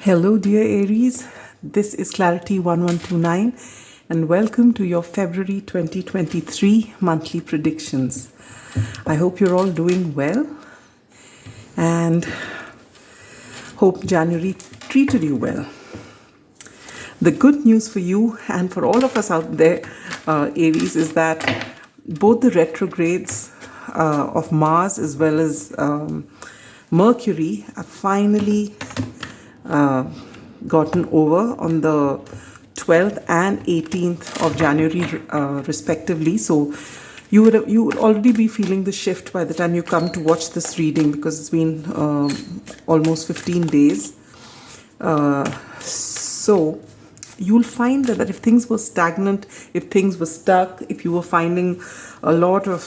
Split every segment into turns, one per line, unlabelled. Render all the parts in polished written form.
Hello, dear Aries. This is Clarity 1129, and welcome to your February 2023 monthly predictions. I hope you're all doing well and hope January treated you well. The good news for you and for all of us out there, Aries, is that both the retrogrades of Mars as well as Mercury are finally gotten over on the 12th and 18th of January respectively. So you would already be feeling the shift by the time you come to watch this reading, because it's been almost 15 days. So you'll find that if things were stagnant, if things were stuck, if you were finding a lot of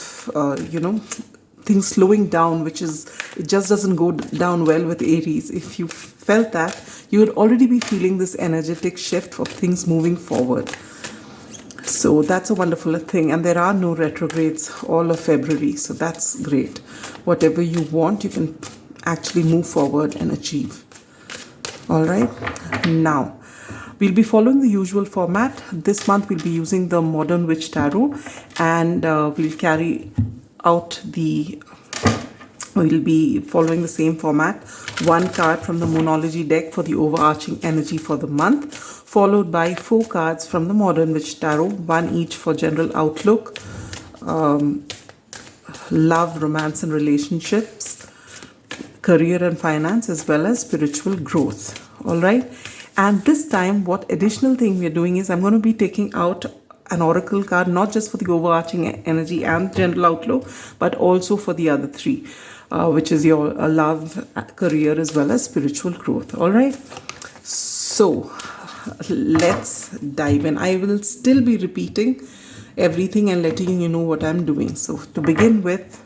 things slowing down, it just doesn't go down well with Aries. If you felt that, you would already be feeling this energetic shift of things moving forward. So that's a wonderful thing. And there are no retrogrades all of February. So that's great. Whatever you want, you can actually move forward and achieve. All right. Now, we'll be following the usual format. This month, we'll be using the Modern Witch Tarot, and we'll carry out we'll be following the same format. One card from the Moonology deck for the overarching energy for the month, followed by 4 cards from the Modern Witch Tarot, one each for general outlook, love, romance and relationships, career and finance, as well as spiritual growth. All right. And this time, what additional thing we're doing is I'm going to be taking out an oracle card, not just for the overarching energy and general outlook, but also for the other 3, which is your love, career, as well as spiritual growth. All right. So let's dive in. I will still be repeating everything and letting you know what I'm doing. So to begin with,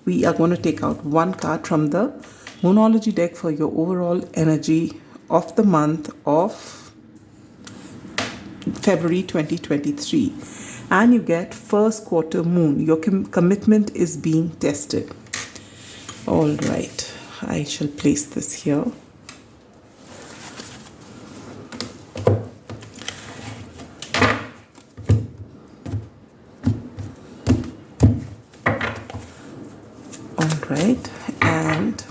we are going to take out one card from the Moonology deck for your overall energy of the month of February 2023, and you get first quarter moon. Your commitment is being tested. All right, I shall place this here. All right, and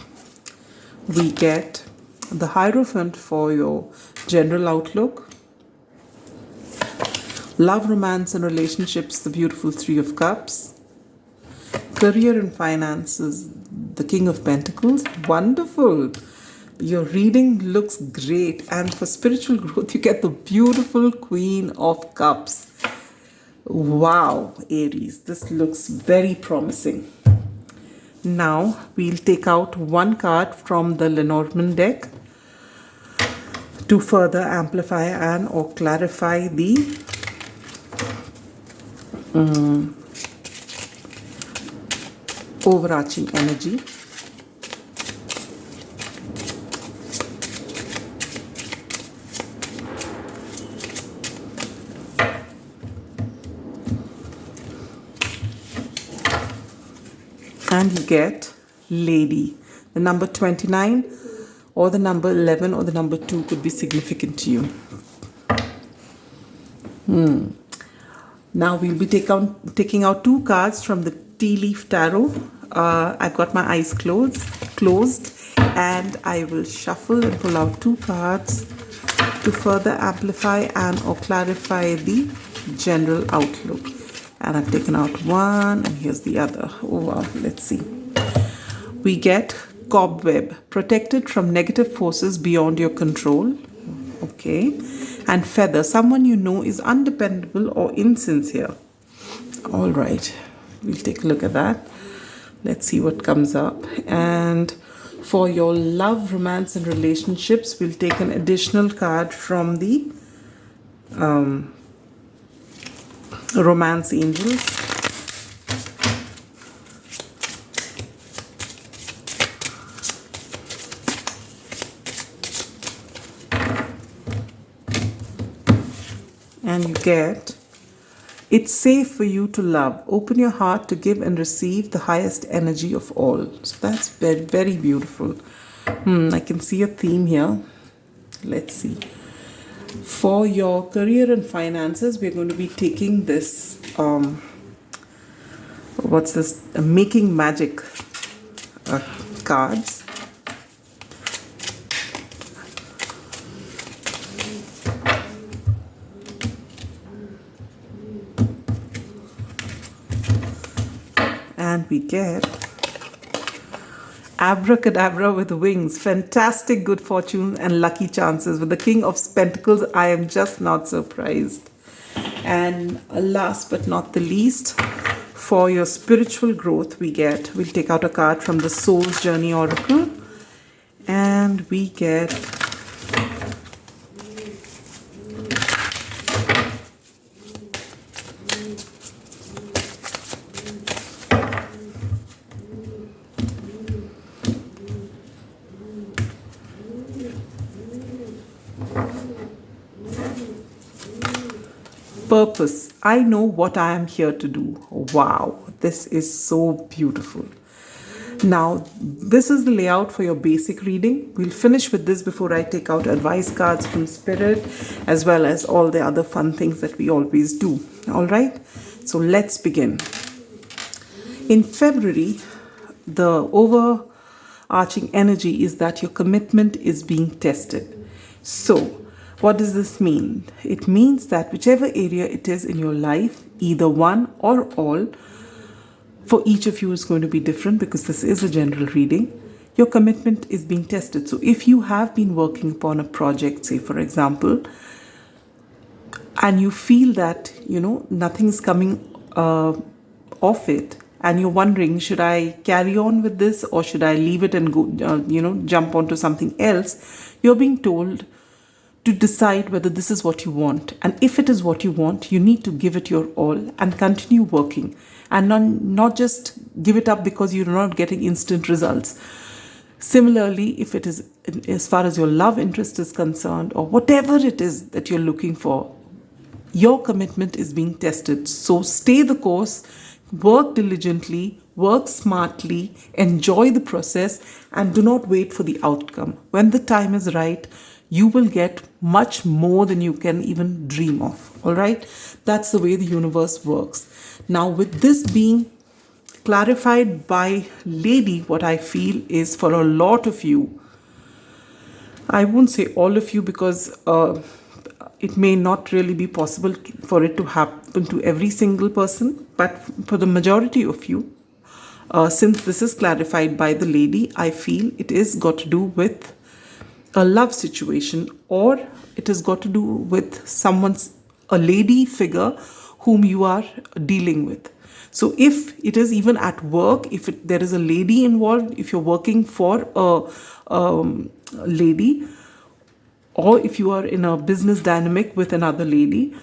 we get the Hierophant for your general outlook, love, romance and relationships, the beautiful 3 of Cups, career and finances, the King of Pentacles. Wonderful. Your reading looks great. And for spiritual growth, you get the beautiful Queen of Cups. Wow, Aries, this looks very promising. Now we'll take out one card from the Lenormand deck to further amplify and or clarify the overarching energy. And you get Lady. The number 29 or the number 11 or the number 2 could be significant to you. Now we'll be taking out 2 cards from the Tea Leaf Tarot. I've got my eyes closed, and I will shuffle and pull out 2 cards to further amplify and or clarify the general outlook. And I've taken out one, and here's the other. Oh wow, let's see. We get Cobweb, protected from negative forces beyond your control. Okay. And Feather, someone you know is undependable or insincere. All right, we'll take a look at that. Let's see what comes up. And for your love, romance and relationships, we'll take an additional card from the Romance Angels. And you get, it's safe for you to love. Open your heart to give and receive the highest energy of all. So that's very, very beautiful. I can see a theme here. Let's see. For your career and finances, we're going to be taking this, what's this? Making Magic cards. And we get Abracadabra with wings, fantastic good fortune and lucky chances. With the King of Pentacles, I am just not surprised. And last but not the least, for your spiritual growth, we'll take out a card from the Soul's Journey Oracle, and we get Purpose. I know what I am here to do. Wow, this is so beautiful. Now, this is the layout for your basic reading. We'll finish with this before I take out advice cards from Spirit, as well as all the other fun things that we always do. All right, so let's begin. In February, the overarching energy is that your commitment is being tested. So, what does this mean? It means that whichever area it is in your life, either one or all, for each of you is going to be different because this is a general reading. Your commitment is being tested. So if you have been working upon a project, say for example, and you feel that, nothing is coming off it, and you're wondering, should I carry on with this or should I leave it and go, jump onto something else? You're being told to decide whether this is what you want. And if it is what you want, you need to give it your all and continue working. And not just give it up because you're not getting instant results. Similarly, if it is as far as your love interest is concerned, or whatever it is that you're looking for, your commitment is being tested. So stay the course, work diligently, work smartly, enjoy the process, and do not wait for the outcome. When the time is right, you will get much more than you can even dream of. All right? That's the way the universe works. Now, with this being clarified by Lady, what I feel is for a lot of you, I won't say all of you because it may not really be possible for it to happen to every single person, but for the majority of you, since this is clarified by the Lady, I feel it is got to do with a love situation, or it has got to do with a lady figure whom you are dealing with. So if it is even at work, if there is a lady involved, if you're working for a lady, or if you are in a business dynamic with another lady,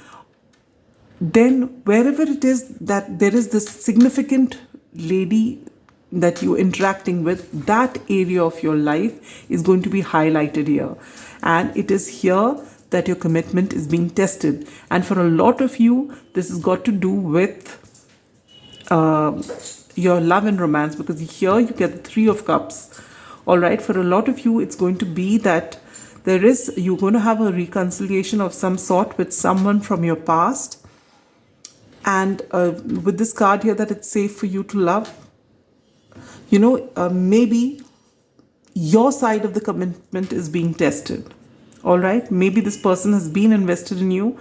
then wherever it is that there is this significant lady that you're interacting with, that area of your life is going to be highlighted here. And it is here that your commitment is being tested. And for a lot of you, this has got to do with your love and romance, because here you get the Three of Cups. All right, for a lot of you, it's going to be that you're going to have a reconciliation of some sort with someone from your past. And with this card here, that it's safe for you to love, maybe your side of the commitment is being tested. All right. Maybe this person has been invested in you,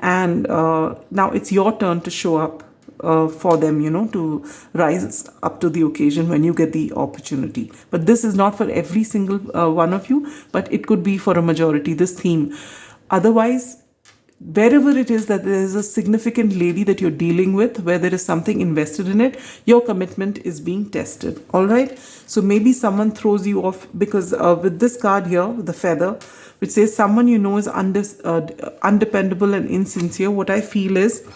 and now it's your turn to show up for them, to rise up to the occasion when you get the opportunity. But this is not for every single one of you, but it could be for a majority, this theme. Otherwise, wherever it is that there is a significant lady that you're dealing with, where there is something invested in it, your commitment is being tested. All right. So maybe someone throws you off because with this card here, with the feather, which says someone is undependable and insincere. What I feel is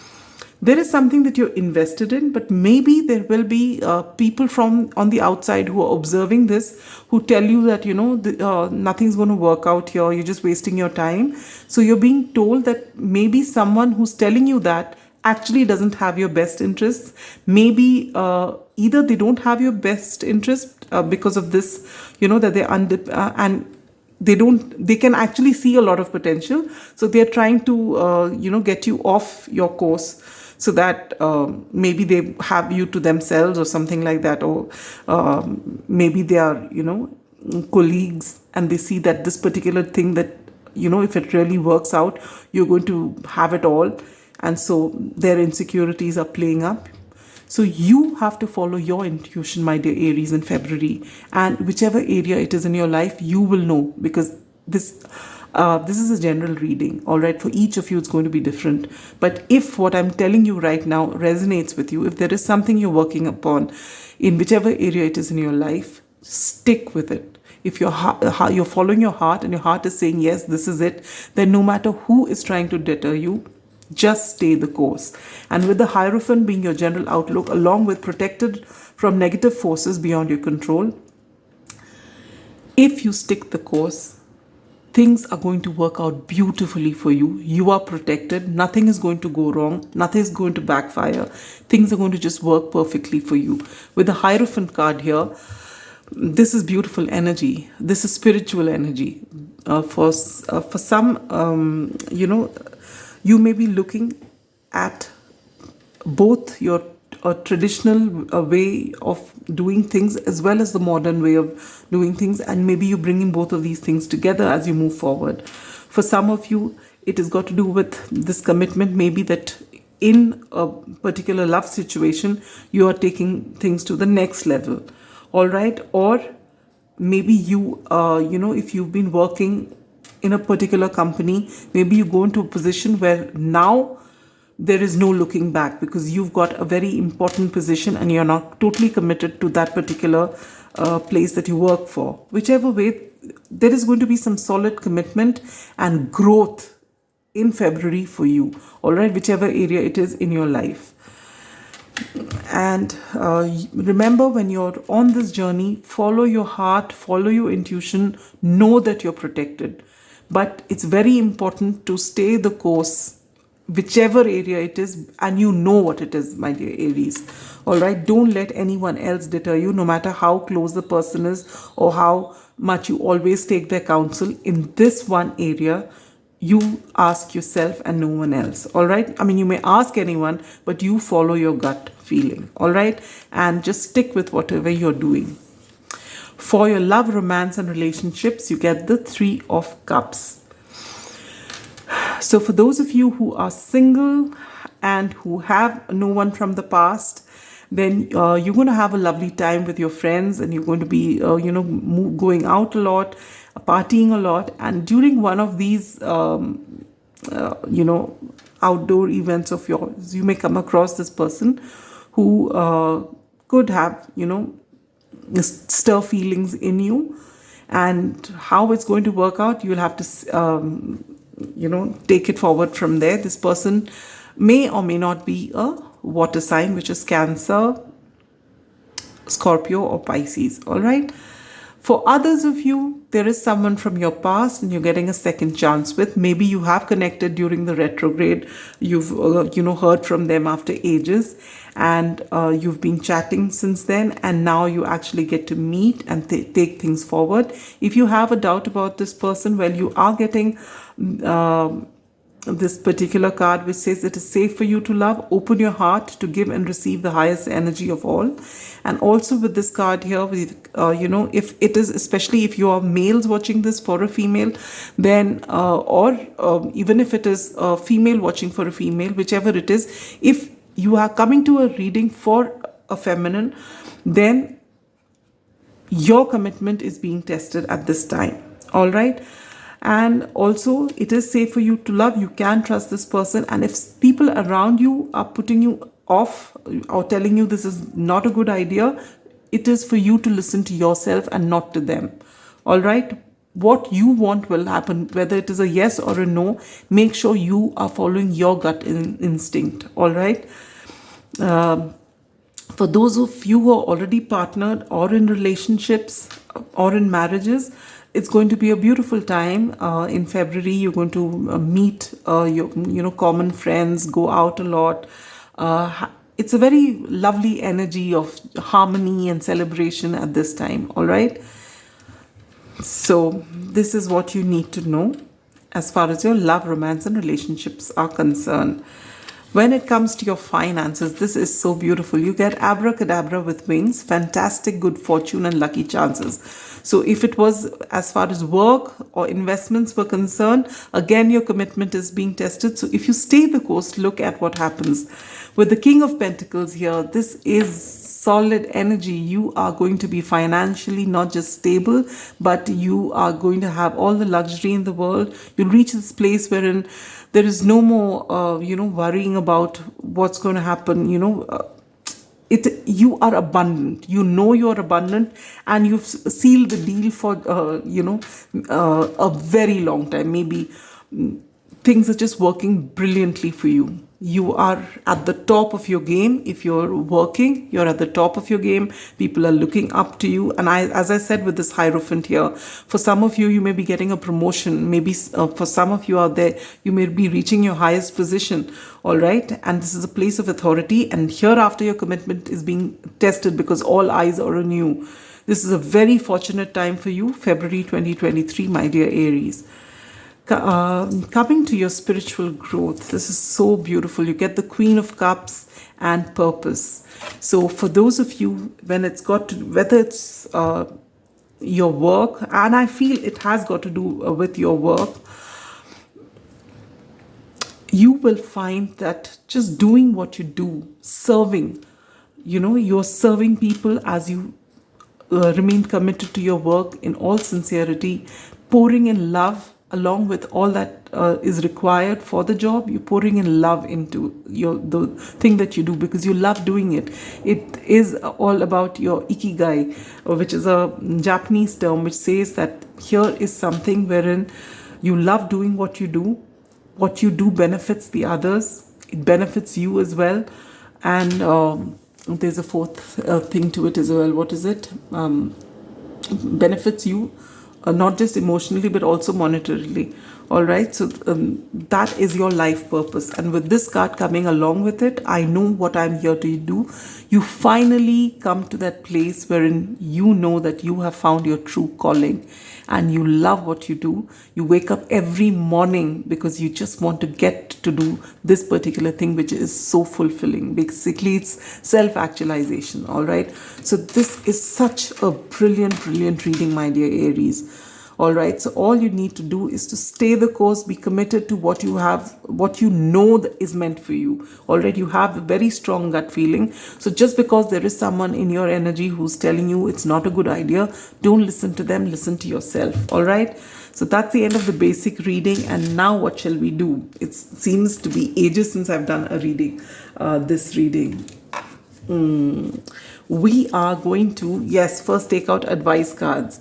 there is something that you're invested in, but maybe there will be people from on the outside who are observing this, who tell you that, nothing's going to work out here. You're just wasting your time. So you're being told that maybe someone who's telling you that actually doesn't have your best interests. Maybe either they don't have your best interest because of this, that they're and they can actually see a lot of potential. So they're trying to, get you off your course, so that maybe they have you to themselves or something like that. Or maybe they are, colleagues, and they see that this particular thing that, if it really works out, you're going to have it all. And so their insecurities are playing up. So you have to follow your intuition, my dear Aries, in February. And whichever area it is in your life, you will know, because this is a general reading, all right? For each of you, it's going to be different. But if what I'm telling you right now resonates with you, if there is something you're working upon in whichever area it is in your life, stick with it. If you're following your heart and your heart is saying, yes, this is it, then no matter who is trying to deter you, just stay the course. And with the Hierophant being your general outlook, along with protected from negative forces beyond your control, if you stick the course, things are going to work out beautifully for you. You are protected. Nothing is going to go wrong. Nothing is going to backfire. Things are going to just work perfectly for you. With the Hierophant card here, this is beautiful energy. This is spiritual energy. For some, you may be looking at both your traditional way of doing things as well as the modern way of doing things, and maybe you're bringing both of these things together as you move forward. For some of you, it has got to do with this commitment, maybe that in a particular love situation, you are taking things to the next level, all right? Or maybe you, if you've been working in a particular company, maybe you go into a position where now there is no looking back, because you've got a very important position and you're not totally committed to that particular place that you work for. Whichever way, there is going to be some solid commitment and growth in February for you, all right, whichever area it is in your life. And remember, when you're on this journey, follow your heart, follow your intuition, know that you're protected. But it's very important to stay the course, whichever area it is, and you know what it is, my dear Aries. All right, don't let anyone else deter you, no matter how close the person is or how much you always take their counsel. In this one area, you ask yourself and no one else. All right, I mean, you may ask anyone, but you follow your gut feeling. All right, and just stick with whatever you're doing. For your love, romance, and relationships, you get the Three of Cups. So for those of you who are single and who have no one from the past, then you're going to have a lovely time with your friends, and you're going to be, going out a lot, partying a lot. And during one of these, outdoor events of yours, you may come across this person who could have, stir feelings in you. And how it's going to work out, you'll have to take it forward from there. This person may or may not be a water sign, which is Cancer, Scorpio, or Pisces. All right. For others of you, there is someone from your past and you're getting a second chance with. Maybe you have connected during the retrograde. You've heard from them after ages, and you've been chatting since then, and now you actually get to meet and take things forward. If you have a doubt about this person, well, you are getting this particular card which says it is safe for you to love. Open your heart to give and receive the highest energy of all. And also with this card here, if it is, especially if you are males watching this for a female, then or even if it is a female watching for a female, whichever it is, if you are coming to a reading for a feminine, then your commitment is being tested at this time. All right. And also, it is safe for you to love. You can trust this person. And if people around you are putting you off or telling you this is not a good idea, it is for you to listen to yourself and not to them. All right. What you want will happen, whether it is a yes or a no. Make sure you are following your gut instinct. All right. For those of you who are already partnered or in relationships or in marriages, it's going to be a beautiful time. In February, you're going to meet your common friends, go out a lot. It's a very lovely energy of harmony and celebration at this time. All right. So this is what you need to know as far as your love, romance, and relationships are concerned. When it comes to your finances, this is so beautiful. You get abracadabra with wings, fantastic good fortune and lucky chances. So if it was as far as work or investments were concerned, again, your commitment is being tested. So if you stay the course, look at what happens. With the King of Pentacles here, this is solid energy. You are going to be financially not just stable, but you are going to have all the luxury in the world. You'll reach this place wherein there is no more, worrying about what's going to happen. You are abundant. You know you're abundant, and you've sealed the deal for a very long time. Maybe things are just working brilliantly for you. You are at the top of your game. If you're working, you're at the top of your game. People are looking up to you. And as I said with this Hierophant here, for some of you, you may be getting a promotion. Maybe for some of you out there, you may be reaching your highest position. All right. And this is a place of authority. And hereafter, your commitment is being tested because all eyes are on you. This is a very fortunate time for you, February 2023, my dear Aries. Coming to your spiritual growth, this is so beautiful. You get the Queen of Cups and purpose. So for those of you, when it's got to, whether it's your work, and I feel it has got to do with your work, you will find that just doing what you do, serving, you're serving people as you remain committed to your work in all sincerity, pouring in love along with all that is required for the job. You're pouring in love into the thing that you do because you love doing it. It is all about your ikigai, which is a Japanese term which says that here is something wherein you love doing what you do. What you do benefits the others. It benefits you as well. And there's a fourth thing to it as well. What is it? Benefits you. Not just emotionally, but also monetarily. All right. So that is your life purpose. And with this card coming along with it, I know what I'm here to do. You finally come to that place wherein you know that you have found your true calling and you love what you do. You wake up every morning because you just want to get to do this particular thing, which is so fulfilling. Basically, it's self-actualization. All right. So this is such a brilliant, brilliant reading, my dear Aries. All right. So all you need to do is to stay the course, be committed to what you have, what you know that is meant for you. All right. You have a very strong gut feeling. So just because there is someone in your energy who's telling you it's not a good idea, don't listen to them. Listen to yourself. All right. So that's the end of the basic reading. And now what shall we do? It seems to be ages since I've done a reading, this reading. We are going to, yes, first take out advice cards.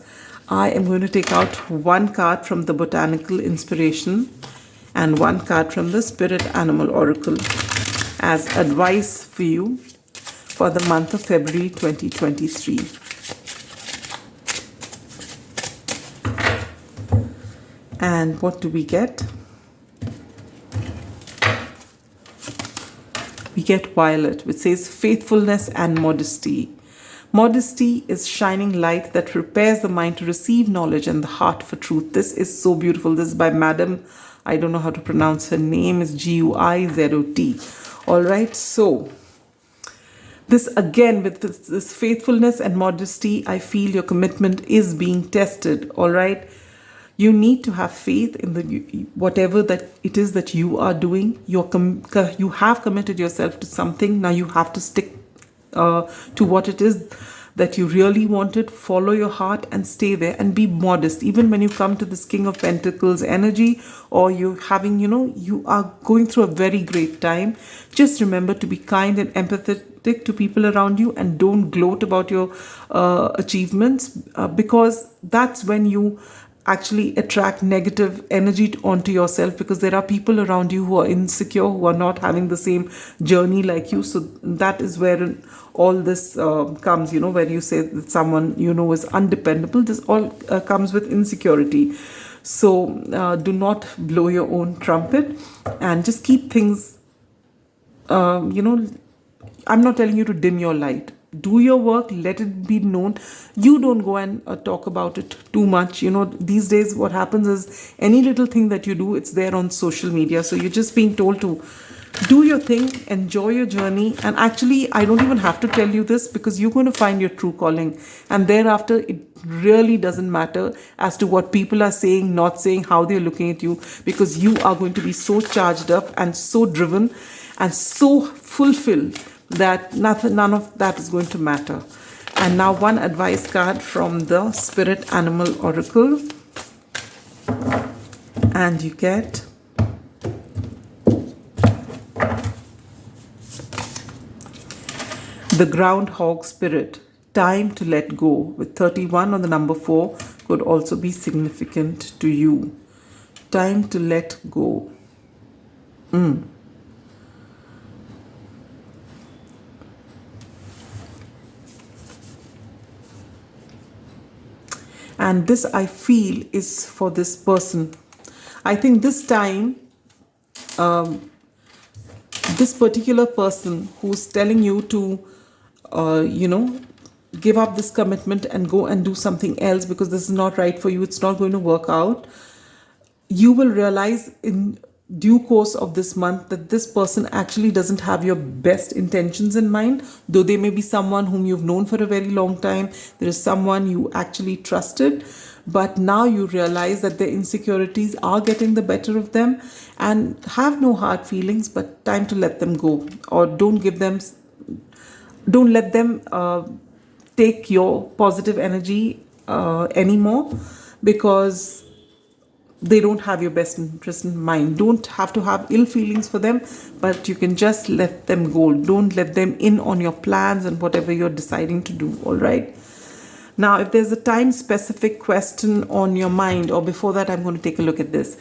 I am going to take out one card from the Botanical Inspiration and one card from the Spirit Animal Oracle as advice for you for the month of February 2023. And what do we get? We get Violet, which says faithfulness and modesty. Modesty is shining light that prepares the mind to receive knowledge and the heart for truth. This is so beautiful. This is by Madam, I don't know how to pronounce her name, is Guizot. All right, so this again, with this faithfulness and modesty, I feel your commitment is being tested. All right, you need to have faith in the whatever that it is that you are doing. You have committed yourself to something. Now you have to stick to what it is that you really wanted. Follow your heart and stay there and be modest. Even when you come to this King of Pentacles energy, or you're having, you are going through a very great time, just remember to be kind and empathetic to people around you, and don't gloat about your achievements, because that's when you actually attract negative energy onto yourself, because there are people around you who are insecure, who are not having the same journey like you. So that is where all this comes, where you say that someone is undependable. This all comes with insecurity. So do not blow your own trumpet and just keep things, I'm not telling you to dim your light. do your work, let it be known. You don't go and talk about it too much. You know, these days what happens is any little thing that you do, it's there on social media. So you're just being told to do your thing, enjoy your journey. And actually, I don't even have to tell you this, because you're going to find your true calling. And thereafter, it really doesn't matter as to what people are saying, not saying, how they're looking at you, because you are going to be so charged up and so driven and so fulfilled that none of that is going to matter. And now one advice card from the Spirit Animal Oracle. And you get the Groundhog Spirit. Time to let go. With 31 on the number 4 could also be significant to you. Time to let go. And this, I feel, is for this person. I think this time, this particular person who's telling you to, give up this commitment and go and do something else because this is not right for you, it's not going to work out, you will realize in due course of this month that this person actually doesn't have your best intentions in mind. Though they may be someone whom you've known for a very long time, there is someone you actually trusted, but now you realize that their insecurities are getting the better of them. And have no hard feelings, but time to let them go. Or don't let them take your positive energy anymore, because they don't have your best interest in mind. Don't have to have ill feelings for them, but you can just let them go. Don't let them in on your plans and whatever you're deciding to do. All right. Now, if there's a time specific question on your mind, or before that, I'm going to take a look at this.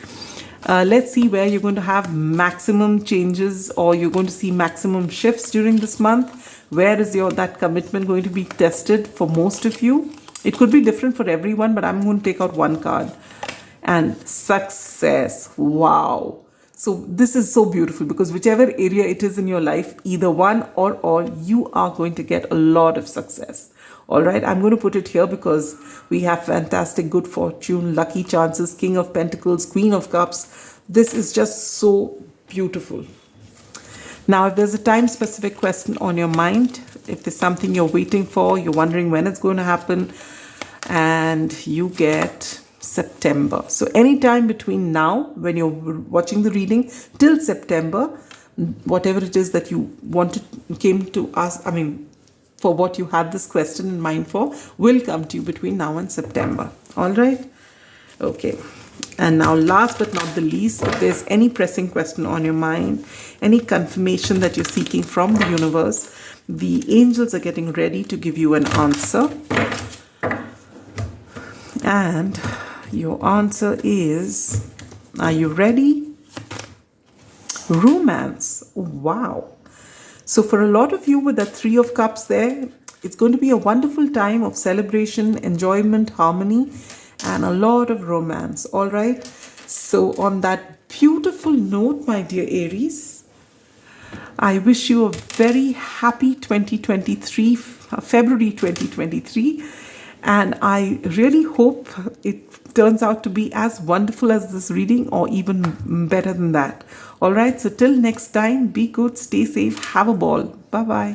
Let's see where you're going to have maximum changes, or you're going to see maximum shifts during this month. Where is that commitment going to be tested for most of you? It could be different for everyone, but I'm going to take out one card. And success. Wow. So this is so beautiful, because whichever area it is in your life, either one or all, you are going to get a lot of success. All right. I'm going to put it here because we have fantastic good fortune, lucky chances, King of Pentacles, Queen of Cups. This is just so beautiful. Now, if there's a time specific question on your mind, if there's something you're waiting for, you're wondering when it's going to happen, and you get September. So anytime between now, when you're watching the reading, till September, whatever it is that you came to ask, for what you had this question in mind for, will come to you between now and September. All right. Okay. And now, last but not the least, if there's any pressing question on your mind, any confirmation that you're seeking from the universe, the angels are getting ready to give you an answer. And your answer is, are you ready? Romance. Oh, wow. So for a lot of you with that 3 of Cups there, it's going to be a wonderful time of celebration, enjoyment, harmony, and a lot of romance. All right. So on that beautiful note, my dear Aries, I wish you a very happy 2023, February 2023. And I really hope it turns out to be as wonderful as this reading, or even better than that. All right. So till next time, be good, stay safe, have a ball. Bye-bye.